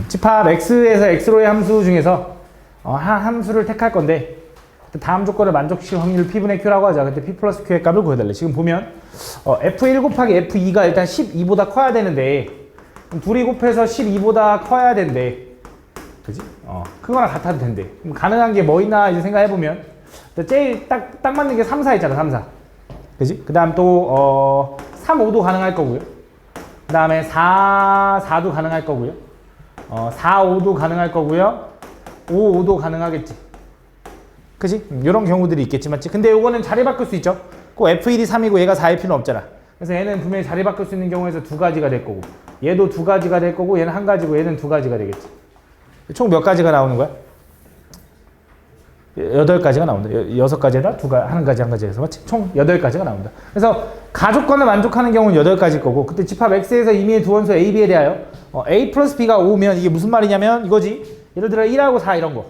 집합 x에서 x로의 함수 중에서 한 함수를 택할 건데 다음 조건을 만족시킬 확률 p분의 q라고 하자. 그때 p 플러스 q의 값을 구해달래. 지금 보면 f1 곱하기 f2가 일단 12보다 커야 되는데 둘이 곱해서 12보다 커야 된대. 그지? 크거나 같아도 된대. 그럼 가능한 게 뭐 있나 이제 생각해보면 제일 딱 맞는 게 3, 4 있잖아. 3, 4. 그지? 그 다음 또 3, 5도 가능할 거고요. 그 다음에 4, 4도 가능할 거고요. 4, 5도 가능할 거고요. 5, 5도 가능하겠지. 그지? 이런 경우들이 있겠지, 맞지? 근데 요거는 자리 바꿀 수 있죠. 꼭 F1이 3이고 얘가 4일 필요는 없잖아. 그래서 얘는 분명히 자리 바꿀 수 있는 경우에서 두 가지가 될 거고 얘도 두 가지가 될 거고 얘는 한 가지고 얘는 두 가지가 되겠지. 총 몇 가지가 나오는 거야? 8가지가 나온다. 6가지에다 한 가지 해서 맞지? 총 8가지가 나온다. 그래서 가족권을 만족하는 경우는 8가지일 거고 그때 집합 X에서 임의의 두 원소 A, B에 대하여 A 플러스 B가 5면 이게 무슨 말이냐면 이거지. 예를 들어 1하고 4 이런 거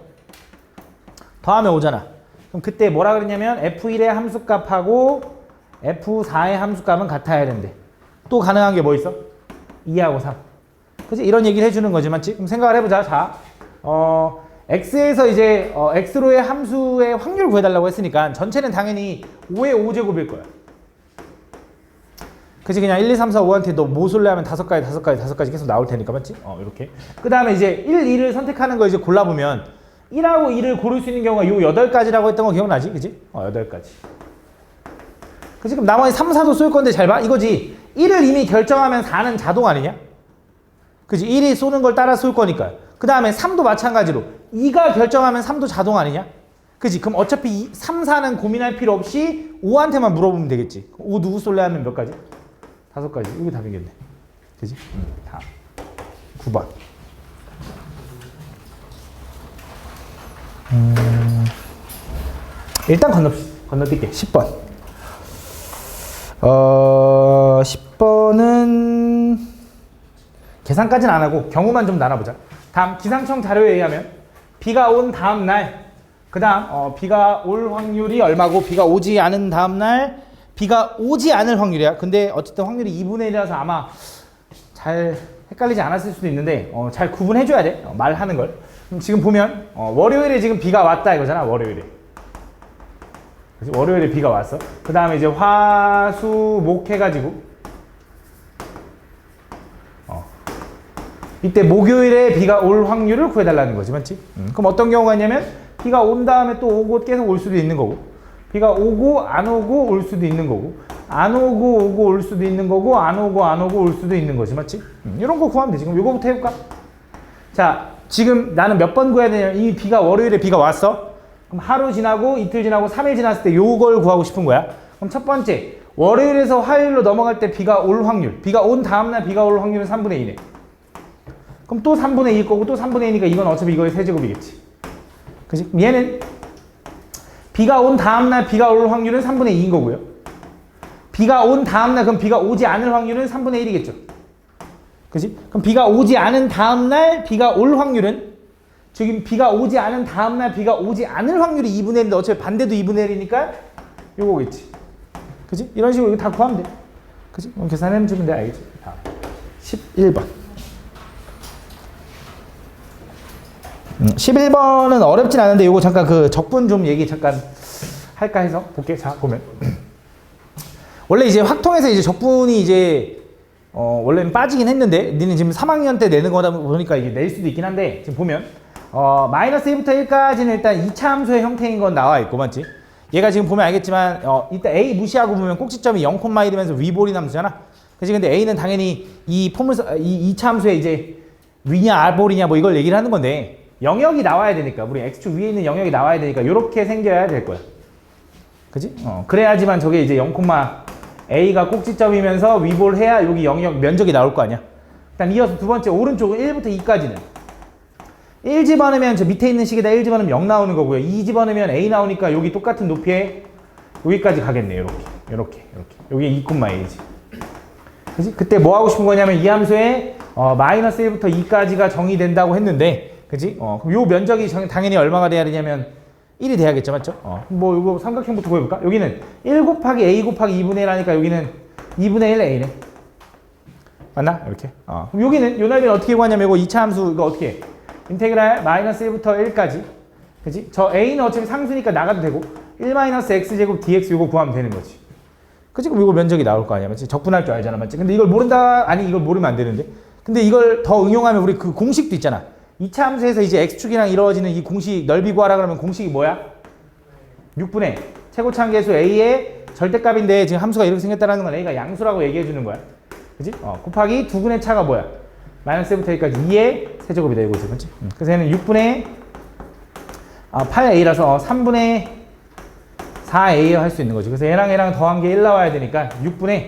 더하면 5잖아. 그럼 그때 뭐라 그랬냐면 F1의 함수값하고 F4의 함수값은 같아야 된대. 또 가능한 게 뭐 있어? 2하고 3. 그치? 이런 얘기를 해주는 거지, 맞지? 그럼 생각을 해보자. 자, X에서 이제 X로의 함수의 확률을 구해달라고 했으니까 전체는 당연히 5의 5제곱일 거야. 그치? 그냥 1, 2, 3, 4, 5한테 너 뭐 쓸래 하면 5가지 계속 나올 테니까, 맞지? 이렇게. 그 다음에 이제 1, 2를 선택하는 거 이제 골라보면 1하고 2를 고를 수 있는 경우가 요 8가지라고 했던 거 기억나지? 그치? 8가지. 그치? 그럼 나머지 3, 4도 쏠 건데 잘 봐. 이거지. 1을 이미 결정하면 4는 자동 아니냐? 그치? 1이 쏘는 걸 따라 쏠 거니까. 그 다음에 3도 마찬가지로 2가 결정하면 3도 자동 아니냐? 그치? 그럼 어차피 3, 4는 고민할 필요 없이 5한테만 물어보면 되겠지. 5 누구 쏠래 하면 몇 가지? 5가지. 이게 답이겠네. 그치? 다음. 9번. 일단 건너뛸게. 10번. 10번은 계산까지는 안 하고 경우만 좀 나눠보자. 다음 기상청 자료에 의하면 비가 온 다음 날, 그 다음 비가 올 확률이 얼마고 비가 오지 않은 다음 날 비가 오지 않을 확률이야. 근데 어쨌든 확률이 2분의 1이라서 아마 잘 헷갈리지 않았을 수도 있는데 잘 구분해줘야 돼. 말하는 걸. 그럼 지금 보면 월요일에 지금 비가 왔다 이거잖아. 월요일에 비가 왔어. 그 다음에 이제 화, 수, 목 해가지고 이때 목요일에 비가 올 확률을 구해달라는 거지, 맞지? 그럼 어떤 경우가 있냐면 비가 온 다음에 또 오고 계속 올 수도 있는 거고 비가 오고 안 오고 올 수도 있는 거고 안 오고 오고 올 수도 있는 거고 안 오고 안 오고 올 수도 있는 거지, 맞지? 이런 거 구하면 되지. 그럼 요거부터 해볼까? 자, 지금 나는 몇 번 구해야 되냐면 이 비가 월요일에 비가 왔어. 그럼 하루 지나고 이틀 지나고 3일 지났을 때 요걸 구하고 싶은 거야. 그럼 첫 번째, 월요일에서 화요일로 넘어갈 때 비가 올 확률, 비가 온 다음날 비가 올 확률은 3분의 2네. 그럼 또 3분의 2일 거고 또 3분의 2니까 이건 어차피 이거의 세제곱이겠지. 그치? 얘는 비가 온 다음날 비가 올 확률은 3분의 2인 거고요. 비가 온 다음날 그럼 비가 오지 않을 확률은 3분의 1이겠죠. 그치? 그럼 비가 오지 않은 다음날 비가 올 확률은 지금 비가 오지 않은 다음날 비가 오지 않을 확률이 2분의 1인데 어차피 반대도 2분의 1이니까 요거겠지. 그치? 이런 식으로 이거 다 구하면 돼. 그치? 그럼 계산해주면 돼. 알겠지? 다음 11번. 11번은 어렵진 않은데 요거 잠깐 그 적분 좀 얘기 잠깐 할까 해서 볼게. 자, 보면 원래 이제 확통에서 이제 적분이 이제 원래는 빠지긴 했는데 니는 지금 3학년 때 내는 거다 보니까 이게 낼 수도 있긴 한데 지금 보면 마이너스 1부터 1까지는 일단 2차 함수의 형태인 건 나와 있고, 맞지? 얘가 지금 보면 알겠지만 이따 A 무시하고 보면 꼭지점이 0,1이면서 위볼인 함수잖아. 그치? 근데 A는 당연히 이 포물선 이 2차 함수의 이제 위냐 R볼이냐 뭐 이걸 얘기를 하는 건데 영역이 나와야 되니까 우리 X축 위에 있는 영역이 나와야 되니까 요렇게 생겨야 될 거야. 그치? 그래야지만 저게 이제 0, A가 꼭지점이면서 위볼 해야 여기 영역 면적이 나올 거 아니야. 일단 이어서 두 번째 오른쪽은 1부터 2까지는 1 집어넣으면 저 밑에 있는 식에다 1 집어넣으면 0 나오는 거고요. 2 집어넣으면 A 나오니까 여기 똑같은 높이에 여기까지 가겠네요. 요렇게. 여기 2,A지. 그치? 그때 뭐 하고 싶은 거냐면 이 함수에 마이너스 1부터 2까지가 정의된다고 했는데, 그치? 그럼 요 면적이 당연히 얼마가 돼야 되냐면 1이 돼야겠죠, 맞죠? 뭐 이거 삼각형부터 구해볼까? 여기는 1 곱하기 A 곱하기 2분의 1 하니까 여기는 2분의 1 A네. 맞나? 이렇게. 그럼 여기는 요 넓이는 어떻게 구하냐면 이거 2차 함수 이거 어떻게 해? 인테그랄 마이너스 1부터 1까지. 그지? 저 a는 어차피 상수니까 나가도 되고 1 마이너스 x제곱 dx 요거 구하면 되는 거지. 그지? 그럼 이거 면적이 나올 거 아니야. 맞지? 적분할 줄 알잖아. 맞지? 근데 이걸 모른다? 아니 이걸 모르면 안 되는데. 근데 이걸 더 응용하면 우리 그 공식도 있잖아. 2차 함수에서 이제 x축이랑 이루어지는 이 공식 넓이 구하라 그러면 공식이 뭐야? 6분의 최고차항계수 a의 절대값인데 지금 함수가 이렇게 생겼다는 건 a가 양수라고 얘기해 주는 거야. 그지? 곱하기 두근의 차가 뭐야? 마이너스 1부터 1까지 2의 세제곱이다 이거지. 그렇지? 그래서 얘는 6분의 8a라서 3분의 4a 할 수 있는 거지. 그래서 얘랑 더한 게 1 나와야 되니까 6분의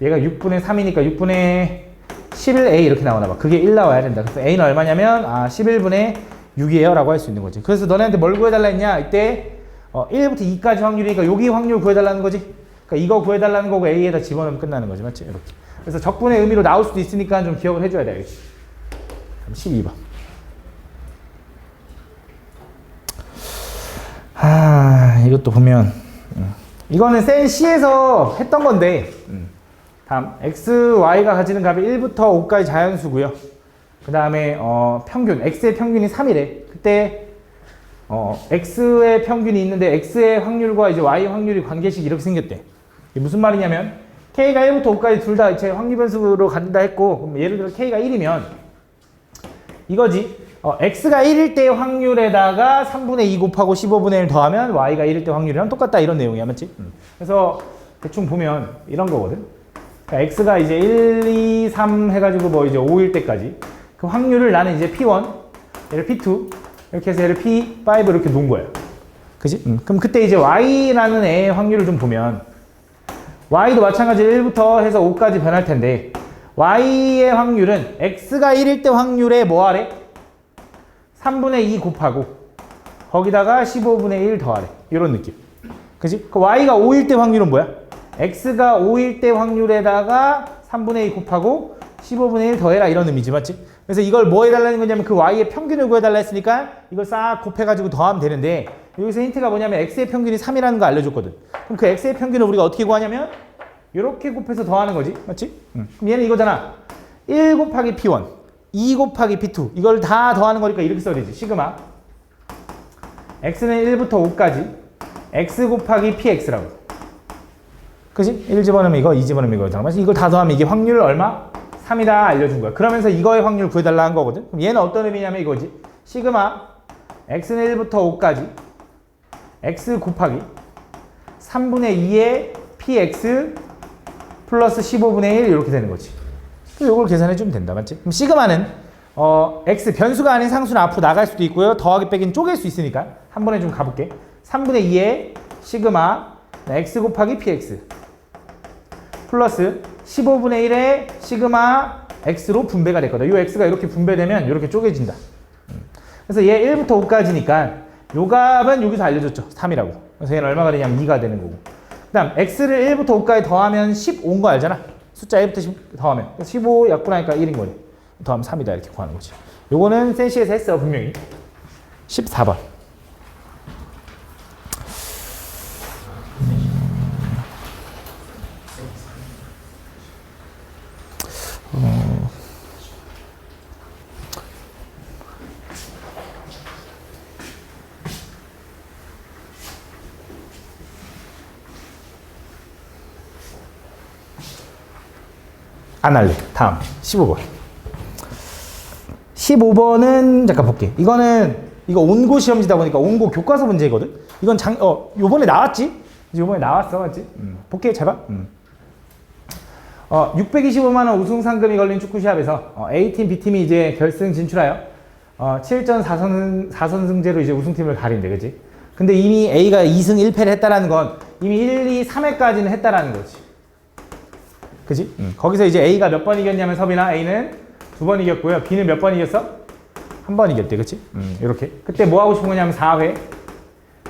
얘가 6분의 3이니까 6분의 11a 이렇게 나오나 봐. 그게 1 나와야 된다. 그래서 a는 얼마냐면 11분의 6이에요 라고 할 수 있는 거지. 그래서 너네한테 뭘 구해달라 했냐? 이때 1부터 2까지 확률이니까 여기 확률 구해달라는 거지. 그러니까 이거 구해달라는 거고 a에다 집어넣으면 끝나는 거지. 맞지? 이렇게. 그래서 적분의 의미로 나올 수도 있으니까 좀 기억을 해줘야 돼. 12번. 이것도 보면 이거는 센 C에서 했던 건데 다음 x, y가 가지는 값이 1부터 5까지 자연수고요. 그 다음에 평균, x의 평균이 3이래. 그때 x의 평균이 있는데 x의 확률과 이제 y의 확률이 관계식이 이렇게 생겼대. 이게 무슨 말이냐면 k가 1부터 5까지 둘 다 이제 확률 변수로 간다 했고, 그럼 예를 들어 k가 1이면 이거지. x가 1일 때 확률에다가 3분의 2 곱하고 15분의 1 더하면 y가 1일 때 확률이랑 똑같다 이런 내용이야. 맞지? 그래서 대충 보면 이런 거거든. 그러니까 x가 이제 1, 2, 3 해가지고 뭐 이제 5일 때까지 그 확률을 나는 이제 p1, 얘를 p2 이렇게 해서 얘를 p5 이렇게 놓은 거예요. 그지? 그럼 그때 이제 y라는 애의 확률을 좀 보면 y도 마찬가지로 1부터 해서 5까지 변할 텐데 y의 확률은 x가 1일 때 확률에 뭐 하래? 3분의 2 곱하고 거기다가 15분의 1 더하래. 이런 느낌. 그지? 그 y가 5일 때 확률은 뭐야? x가 5일 때 확률에다가 3분의 2 곱하고 15분의 1 더해라 이런 의미지. 맞지? 그래서 이걸 뭐 해달라는 거냐면 그 y의 평균을 구해달라 했으니까 이걸 싹 곱해가지고 더하면 되는데 여기서 힌트가 뭐냐면 x의 평균이 3이라는 거 알려줬거든. 그럼 그 x의 평균을 우리가 어떻게 구하냐면 이렇게 곱해서 더하는 거지. 맞지? 그럼 얘는 이거잖아. 1 곱하기 p1 2 곱하기 p2 이걸 다 더하는 거니까 이렇게 써야 되지. 시그마 x는 1부터 5까지 x 곱하기 px라고. 그치? 1 집어넣으면 이거 2 집어넣으면 이거잖아. 이걸 다 더하면 이게 확률 얼마? 3이다 알려준 거야. 그러면서 이거의 확률 구해달라 한 거거든. 그럼 얘는 어떤 의미냐면 이거지. 시그마 x는 1부터 5까지 x 곱하기 3분의 2의 px 플러스 15분의 1 이렇게 되는 거지. 이걸 계산해 주면 된다. 맞지? 그럼 시그마는 x 변수가 아닌 상수는 앞으로 나갈 수도 있고요. 더하기 빼기는 쪼갤 수 있으니까 한 번에 좀 가볼게. 3분의 2의 시그마 x 곱하기 px 플러스 15분의 1의 시그마 x로 분배가 됐거든. 이 x가 이렇게 분배되면 이렇게 쪼개진다. 그래서 얘 1부터 5까지니까 요 값은 여기서 알려줬죠. 3이라고. 그래서 얘는 얼마가 되냐면 2가 되는 거고. 그 다음 x를 1부터 5까지 더하면 15인 거 알잖아. 숫자 1부터 10 더하면 15 약분하니까 1인 거니. 더하면 3이다 이렇게 구하는 거지. 요거는 센시에서 했어 분명히. 14번. 안 할래. 다음 15번. 15번은 잠깐 볼게. 이거 온고 시험지다 보니까 온고 교과서 문제거든. 이건 요번에 나왔지? 요번에 나왔어. 맞지? 볼게. 잘 봐. 625만 원 우승 상금이 걸린 축구 시합에서 A팀, B팀이 이제 결승 진출하여 7전 4선승제로 이제 우승팀을 가린대. 그지? 근데 이미 A가 2승 1패를 했다라는 건 이미 1, 2, 3회까지는 했다라는 거지. 그지? 거기서 이제 A가 몇 번 이겼냐면 서빈아 A는 2번 이겼고요. B는 몇 번 이겼어? 1번 이겼대. 그치? 이렇게. 그때 뭐 하고 싶은 거냐면 4회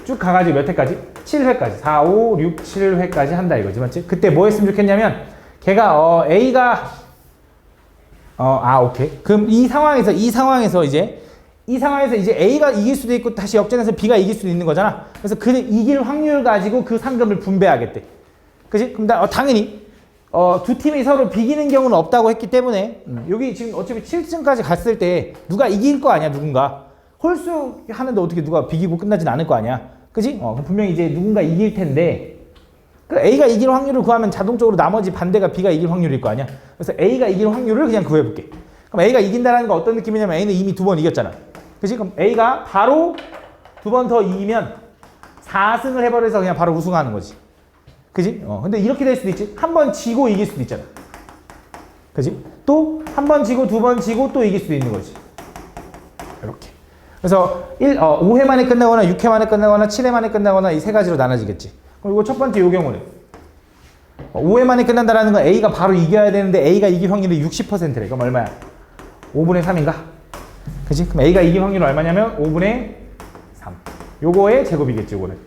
쭉 가가지고 몇 회까지? 7회까지. 4, 5, 6, 7회까지 한다 이거지. 맞지? 그때 뭐 했으면 좋겠냐면 걔가 A가 오케이. 그럼 이 상황에서 이제 A가 이길 수도 있고 다시 역전해서 B가 이길 수도 있는 거잖아. 그래서 그 이길 확률 가지고 그 상금을 분배하겠대. 그치? 그럼 당연히 두 팀이 서로 비기는 경우는 없다고 했기 때문에 여기 지금 어차피 7층까지 갔을 때 누가 이길 거 아니야, 누군가. 홀수 하는데 어떻게 누가 비기고 끝나진 않을 거 아니야. 그지? 그럼 분명히 이제 누군가 이길 텐데 그 A가 이길 확률을 구하면 자동적으로 나머지 반대가 B가 이길 확률일 거 아니야. 그래서 A가 이길 확률을 그냥 구해볼게. 그럼 A가 이긴다는 건 어떤 느낌이냐면 A는 이미 2번 이겼잖아. 그지? 그럼 A가 바로 2번 더 이기면 4승을 해버려서 그냥 바로 우승하는 거지. 그지? 근데 이렇게 될 수도 있지. 한 번 지고 이길 수도 있잖아. 그지? 또 한 번 지고 두 번 지고 또 이길 수도 있는 거지. 이렇게. 그래서 5회 만에 끝나거나 6회 만에 끝나거나 7회 만에 끝나거나 이 세 가지로 나눠지겠지. 그럼 이거 첫 번째 요 경우는 5회 만에 끝난다라는 건 A가 바로 이겨야 되는데 A가 이길 확률이 60%래. 그럼 얼마야? 5분의 3인가? 그지? 그럼 A가 이길 확률은 얼마냐면 5분의 3. 요거의 제곱이겠지, 요거는.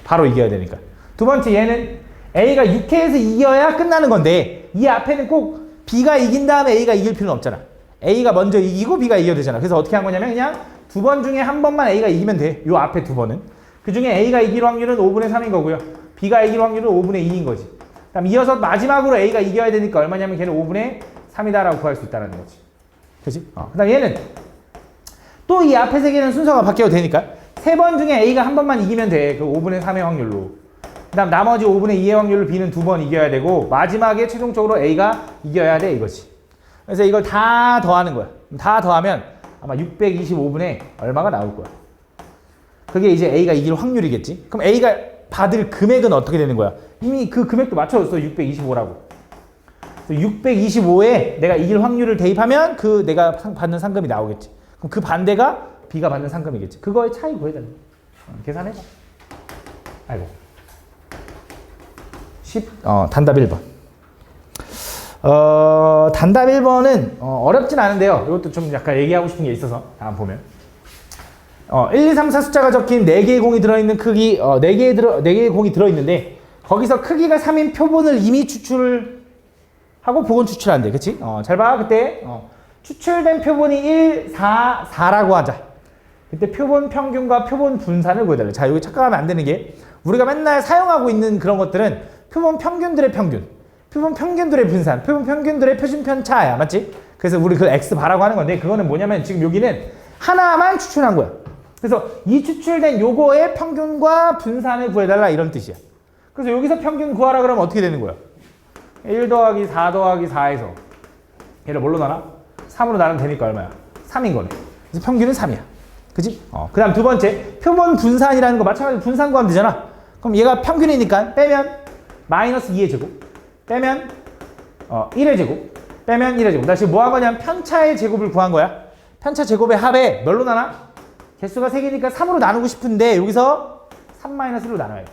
바로 이겨야 되니까. 두 번째 얘는 A가 6회에서 이겨야 끝나는 건데 이 앞에는 꼭 B가 이긴 다음에 A가 이길 필요는 없잖아. A가 먼저 이기고 B가 이겨야 되잖아. 그래서 어떻게 한 거냐면 그냥 두 번 중에 한 번만 A가 이기면 돼. 요 앞에 두 번은. 그 중에 A가 이길 확률은 5분의 3인 거고요. B가 이길 확률은 5분의 2인 거지. 그럼 이어서 마지막으로 A가 이겨야 되니까 얼마냐면 걔는 5분의 3이다라고 구할 수 있다는 거지. 그치? 그 다음 얘는 또 이 앞에 세 개는 순서가 바뀌어도 되니까 세 번 중에 A가 한 번만 이기면 돼. 그 5분의 3의 확률로. 그 다음 나머지 5분의 2의 확률로 B는 두 번 이겨야 되고 마지막에 최종적으로 A가 이겨야 돼 이거지. 그래서 이걸 다 더하는 거야. 다 더하면 아마 625분의 얼마가 나올 거야. 그게 이제 A가 이길 확률이겠지. 그럼 A가 받을 금액은 어떻게 되는 거야? 이미 그 금액도 맞춰줬어. 625라고. 625에 내가 이길 확률을 대입하면 그 내가 받는 상금이 나오겠지. 그럼 그 반대가 B가 받는 상금이겠지. 그거의 차이 구해달래. 계산해봐. 아이고. 단답 1번. 단답 1번은 어렵진 않은데요. 이것도 좀 약간 얘기하고 싶은 게 있어서 다음 보면 1, 2, 3, 4 숫자가 적힌 4개의 공이 들어있는 크기 4개의 공이 들어있는데 거기서 크기가 3인 표본을 이미 추출을 하고 복원 추출한대. 그치? 잘 봐. 그때 추출된 표본이 1, 4, 4라고 하자. 그때 표본 평균과 표본 분산을 구해달래. 자, 여기 착각하면 안 되는 게 우리가 맨날 사용하고 있는 그런 것들은 표본 평균들의 평균, 표본 평균들의 분산, 표본 평균들의 표준 편차야. 맞지? 그래서 우리 그 X 바라고 하는 건데 그거는 뭐냐면 지금 여기는 하나만 추출한 거야. 그래서 이 추출된 요거의 평균과 분산을 구해달라 이런 뜻이야. 그래서 여기서 평균 구하라 그러면 어떻게 되는 거야? 1 더하기 4 더하기 4에서 얘를 뭘로 나눠? 3으로 나누면 되니까 얼마야? 3인 거네. 그래서 평균은 3이야. 그치? 그 다음 두 번째 표본 분산이라는 거 마찬가지로 분산 구하면 되잖아. 그럼 얘가 평균이니까 빼면 마이너스 2의 제곱 빼면 1의 제곱 빼면 1의 제곱. 나 지금 뭐 한 거냐면 편차의 제곱을 구한 거야. 편차 제곱의 합에 뭘로 나눠? 개수가 3개니까 3으로 나누고 싶은데 여기서 3-1로 나눠야 돼.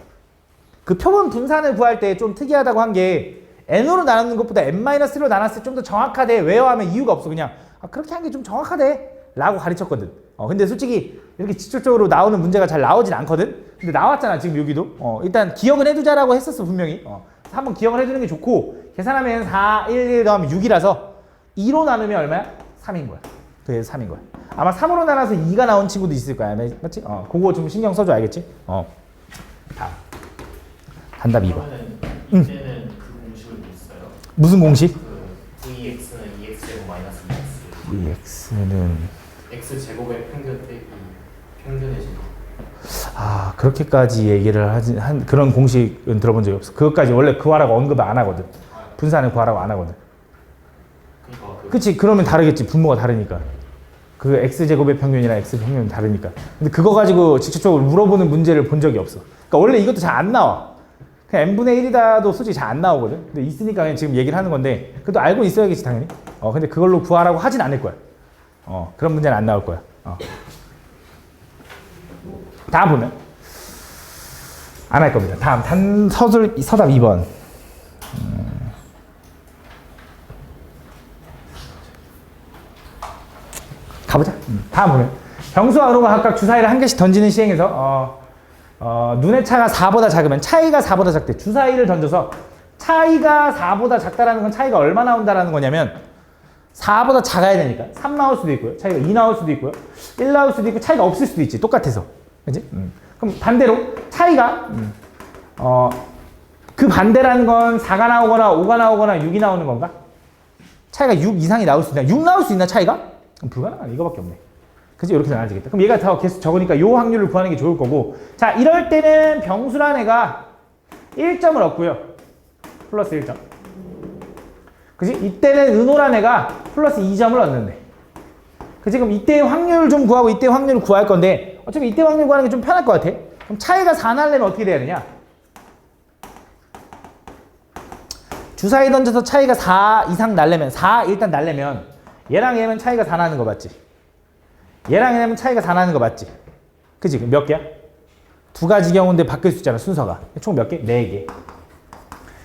그 표본 분산을 구할 때 좀 특이하다고 한 게 n으로 나누는 것보다 n-1로 나눴을 때 좀 더 정확하대. 왜요? 하면 이유가 없어. 그냥 그렇게 한 게 좀 정확하대 라고 가르쳤거든. 근데 솔직히 이렇게 직접적으로 나오는 문제가 잘 나오진 않거든. 근데 나왔잖아 지금 여기도. 일단 기억은 해두자라고 했었어 분명히. 한번 기억을 해두는 게 좋고 계산하면 4, 1 더하면 6이라서 2로 나누면 얼마야? 3인 거야. 그래서 3인 거야. 아마 3으로 나눠서 2가 나온 친구도 있을 거야. 맞지? 그거 좀 신경 써줘. 알겠지? 다음. 단답 2번. 이제는 그 공식을 못 써요. 무슨 공식? 그 VX는 2X제곱 마이너스 2X. VX는 X제곱의 평균 빼기 평균의 제곱. 그렇게까지 얘기를 한 그런 공식은 들어본 적이 없어. 그것까지 원래 구하라고 언급을 안 하거든. 분산을 구하라고 안 하거든. 그러니까 그치? 그러면 다르겠지. 분모가 다르니까. 그 X제곱의 평균이랑 X평균은 다르니까. 근데 그거 가지고 직접적으로 물어보는 문제를 본 적이 없어. 그러니까 원래 이것도 잘 안 나와. 그냥 n분의 1이다도 솔직히 잘 안 나오거든. 근데 있으니까 그냥 지금 얘기를 하는 건데 그래도 알고 있어야겠지 당연히. 근데 그걸로 구하라고 하진 않을 거야. 그런 문제는 안 나올 거야. 다음 보면 안 할 겁니다. 다음 서답 2번. 가보자. 다음 보면 병수와 은호가 각각 주사위를 한 개씩 던지는 시행에서 눈의 차가 4보다 작으면 차이가 4보다 작대. 주사위를 던져서 차이가 4보다 작다라는 건 차이가 얼마 나온다라는 거냐면 4보다 작아야 되니까 3 나올 수도 있고요. 차이가 2 나올 수도 있고요. 1 나올 수도 있고 차이가 없을 수도 있지. 똑같아서. 그치? 그럼 반대로 차이가 그 반대라는 건 4가 나오거나 5가 나오거나 6이 나오는 건가? 차이가 6 이상이 나올 수 있나? 6 나올 수 있나 차이가? 그럼 불가능하네. 이거밖에 없네. 그치? 이렇게 나눠지겠다. 그럼 얘가 더 계속 적으니까 요 확률을 구하는 게 좋을 거고. 자, 이럴 때는 병수란 애가 1점을 얻고요. 플러스 1점. 그치? 이때는 은호란 애가 플러스 2점을 얻는데. 그치? 그럼 이때 확률 좀 구하고 이때 확률을 구할 건데 어차피 이때 확률 구하는 게 좀 편할 것 같아. 그럼 차이가 4 날려면 어떻게 돼야 되냐? 주사위 던져서 차이가 4 이상 날려면 4 일단 날려면 얘랑 얘는 차이가 4 나는 거 맞지? 얘랑 얘는 차이가 4 나는 거 맞지? 그치? 그럼 몇 개야? 두 가지 경우인데 바뀔 수 있잖아 순서가. 총 몇 개? 4개.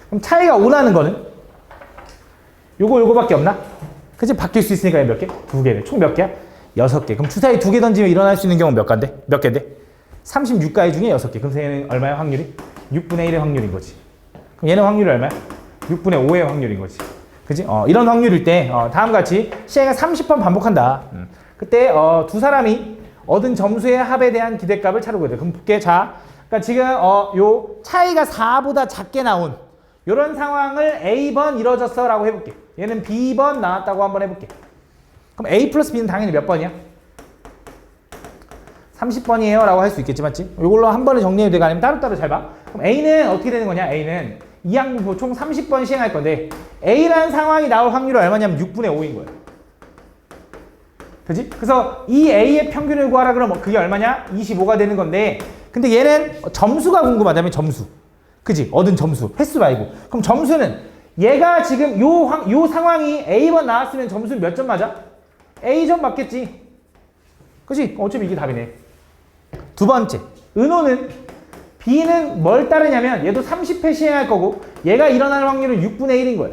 그럼 차이가 5 나는 거는? 요거밖에 없나? 그치? 바뀔 수 있으니까 몇 개? 2개네. 총 몇 개야? 6개. 그럼 주사위 2개 던지면 일어날 수 있는 경우 몇 개인데? 몇 개인데? 36가지 중에 6개. 그럼 얘는 얼마야 확률이? 6분의 1의 확률인 거지. 그럼 얘는 확률이 얼마야? 6분의 5의 확률인 거지. 그치? 이런 확률일 때 다음같이 시행을 30번 반복한다. 그때 두 사람이 얻은 점수의 합에 대한 기대값을 찾으고 돼. 그럼 볼게. 자, 그러니까 지금 요 차이가 4보다 작게 나온 요런 상황을 A번 이뤄졌어 라고 해볼게. 얘는 B번 나왔다고 한번 해볼게. 그럼 A 플러스 B는 당연히 몇 번이야? 30번이에요 라고 할 수 있겠지, 맞지? 이걸로 한 번에 정리해도 되고 아니면 따로따로 잘 봐. 그럼 A는 어떻게 되는 거냐? A는 이 항목을 총 30번 시행할 건데 A라는 상황이 나올 확률은 얼마냐면 6분의 5인 거예요. 그지? 그래서 이 A의 평균을 구하라 그러면 그게 얼마냐? 25가 되는 건데 근데 얘는 점수가 궁금하다면 점수. 그지? 얻은 점수. 횟수 말고. 그럼 점수는 얘가 지금 요 상황이 A번 나왔으면 점수는 몇 점 맞아? A점 맞겠지? 그지? 어차피 이게 답이네. 두 번째. 은호는 B는 뭘 따르냐면 얘도 30회 시행할 거고 얘가 일어날 확률은 6분의 1인 거야.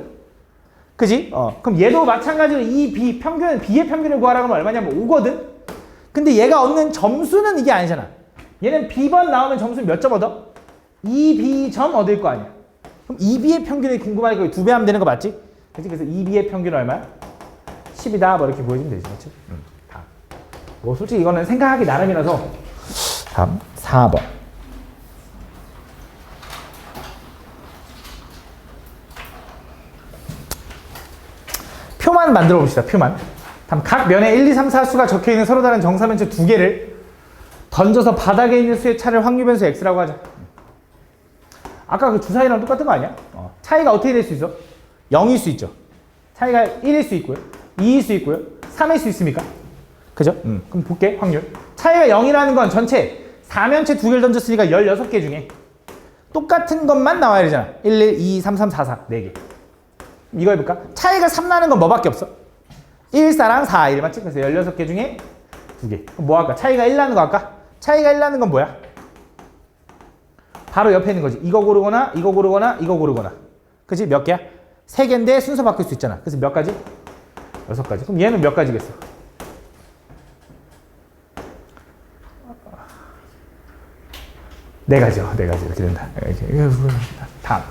그지? 그럼 얘도 마찬가지로 이 B 평균, B의 평균을 구하라 그러면 얼마냐면 5거든? 근데 얘가 얻는 점수는 이게 아니잖아. 얘는 B번 나오면 점수는 몇 점 얻어? 2B점 얻을 거 아니야. 그럼 2B의 평균이 궁금하니까 2배 하면 되는 거 맞지? 그치? 그래서 2B의 평균은 얼마야? 10이다. 뭐 이렇게 보여주면 되지. 맞지? 다음. 뭐 솔직히 이거는 생각하기 나름이라서 다음 4번. 표만 만들어 봅시다. 표만. 다음 각 면에 1, 2, 3, 4 수가 적혀있는 서로 다른 정사면체 두 개를 던져서 바닥에 있는 수의 차를 확률변수 x라고 하자. 아까 그 주사위랑 똑같은 거 아니야? 차이가 어떻게 될 수 있어? 0일 수 있죠. 차이가 1일 수 있고요. 2일 수 있고요. 3일 수 있습니까? 그죠? 그럼 볼게. 확률. 차이가 0이라는 건 전체 4면체 두 개를 던졌으니까 16개 중에 똑같은 것만 나와야 되잖아. 1, 1, 2, 3, 3, 4, 4. 4개. 이거 해볼까? 차이가 3 나는 건 뭐밖에 없어? 1, 4랑 4, 1 맞지? 그래서 16개 중에 2개. 그럼 뭐 할까? 차이가 1 나는 거 할까? 차이가 1 나는 건 뭐야? 바로 옆에 있는 거지. 이거 고르거나 이거 고르거나 이거 고르거나. 그치? 몇 개야? 3개인데 순서 바뀔 수 있잖아. 그래서 몇 가지? 6가지. 그럼 얘는 몇 가지겠어? 네 가지요. 4가지 이렇게 된다. 다음.